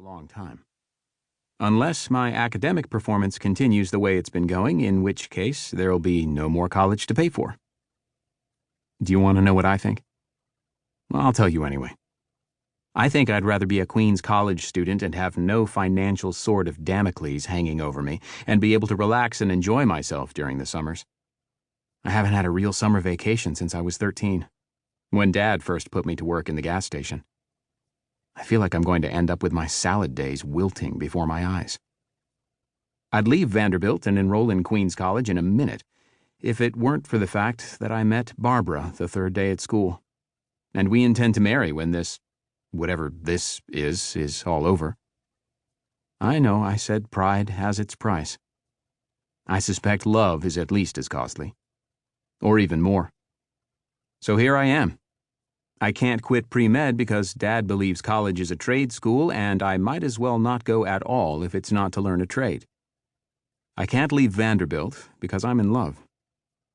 long time. Unless my academic performance continues the way it's been going, in which case there'll be no more college to pay for. Do you want to know what I think? Well, I'll tell you anyway. I think I'd rather be a Queen's College student and have no financial sword of Damocles hanging over me and be able to relax and enjoy myself during the summers. I haven't had a real summer vacation since I was 13, when Dad first put me to work in the gas station. I feel like I'm going to end up with my salad days wilting before my eyes. I'd leave Vanderbilt and enroll in Queen's College in a minute if it weren't for the fact that I met Barbara the third day at school, and we intend to marry when this, whatever this is all over. I know I said pride has its price. I suspect love is at least as costly, or even more. So here I am. I can't quit pre-med because Dad believes college is a trade school, and I might as well not go at all if it's not to learn a trade. I can't leave Vanderbilt because I'm in love.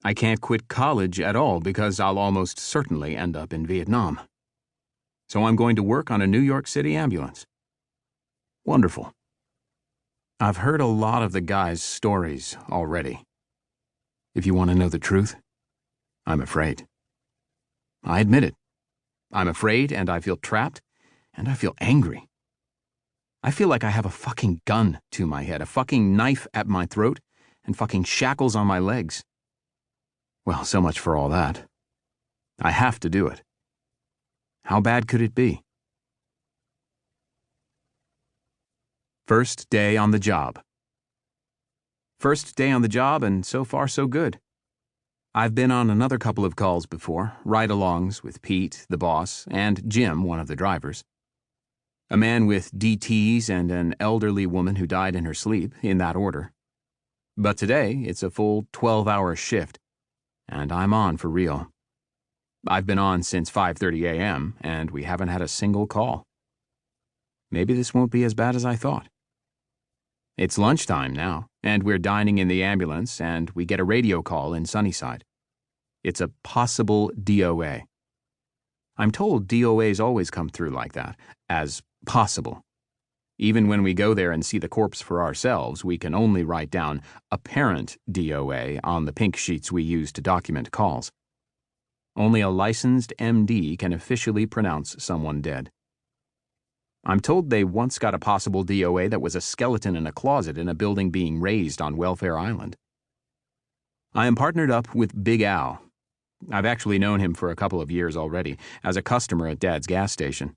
I can't quit college at all because I'll almost certainly end up in Vietnam. So I'm going to work on a New York City ambulance. Wonderful. I've heard a lot of the guys' stories already. If you want to know the truth, I'm afraid. I admit it. I'm afraid, and I feel trapped, and I feel angry. I feel like I have a fucking gun to my head, a fucking knife at my throat, and fucking shackles on my legs. Well, so much for all that. I have to do it. How bad could it be? First day on the job. First day on the job, and so far so good. I've been on another couple of calls before, ride-alongs with Pete, the boss, and Jim, one of the drivers. A man with DTs and an elderly woman who died in her sleep, in that order. But today, it's a full 12-hour shift, and I'm on for real. I've been on since 5:30 a.m., and we haven't had a single call. Maybe this won't be as bad as I thought. It's lunchtime now, and we're dining in the ambulance, and we get a radio call in Sunnyside. It's a possible DOA. I'm told DOAs always come through like that, as possible. Even when we go there and see the corpse for ourselves, we can only write down apparent DOA on the pink sheets we use to document calls. Only a licensed MD can officially pronounce someone dead. I'm told they once got a possible DOA that was a skeleton in a closet in a building being razed on Welfare Island. I am partnered up with Big Al. I've actually known him for a couple of years already, as a customer at Dad's gas station.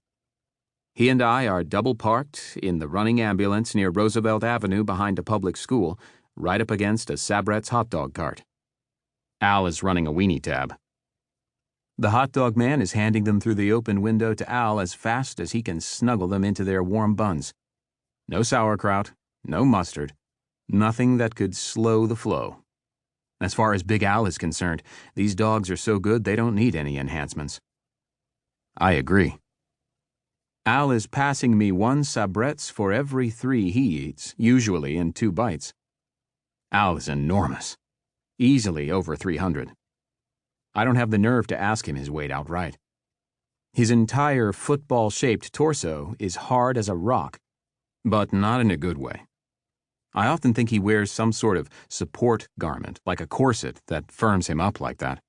He and I are double parked in the running ambulance near Roosevelt Avenue behind a public school, right up against a Sabrett's hot dog cart. Al is running a weenie tab. The hot dog man is handing them through the open window to Al as fast as he can snuggle them into their warm buns. No sauerkraut, no mustard, nothing that could slow the flow. As far as Big Al is concerned, these dogs are so good they don't need any enhancements. I agree. Al is passing me 1 Sabrett's for every 3 he eats, usually in 2 bites. Al is enormous, easily over 300. I don't have the nerve to ask him his weight outright. His entire football-shaped torso is hard as a rock, but not in a good way. I often think he wears some sort of support garment, like a corset that firms him up like that.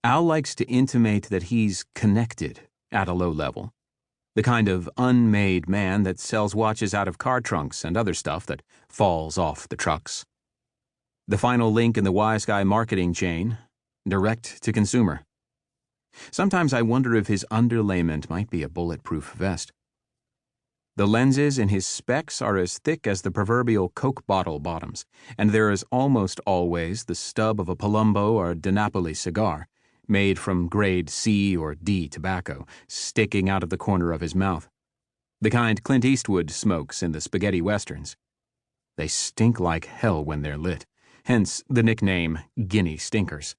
Al likes to intimate that he's connected at a low level. The kind of unmade man that sells watches out of car trunks and other stuff that falls off the trucks. The final link in the wise guy marketing chain, direct to consumer. Sometimes I wonder if his underlayment might be a bulletproof vest. The lenses in his specs are as thick as the proverbial Coke bottle bottoms, and there is almost always the stub of a Palumbo or DiNapoli cigar, made from grade C or D tobacco, sticking out of the corner of his mouth. The kind Clint Eastwood smokes in the spaghetti westerns. They stink like hell when they're lit, hence the nickname Guinea Stinkers.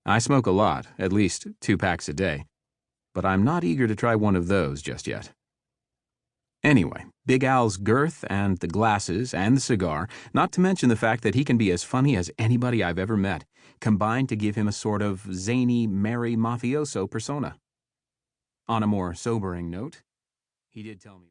I smoke a lot, at least 2 packs a day, but I'm not eager to try one of those just yet. Anyway, Big Al's girth and the glasses and the cigar, not to mention the fact that he can be as funny as anybody I've ever met, combined to give him a sort of zany, merry mafioso persona. On a more sobering note, he did tell me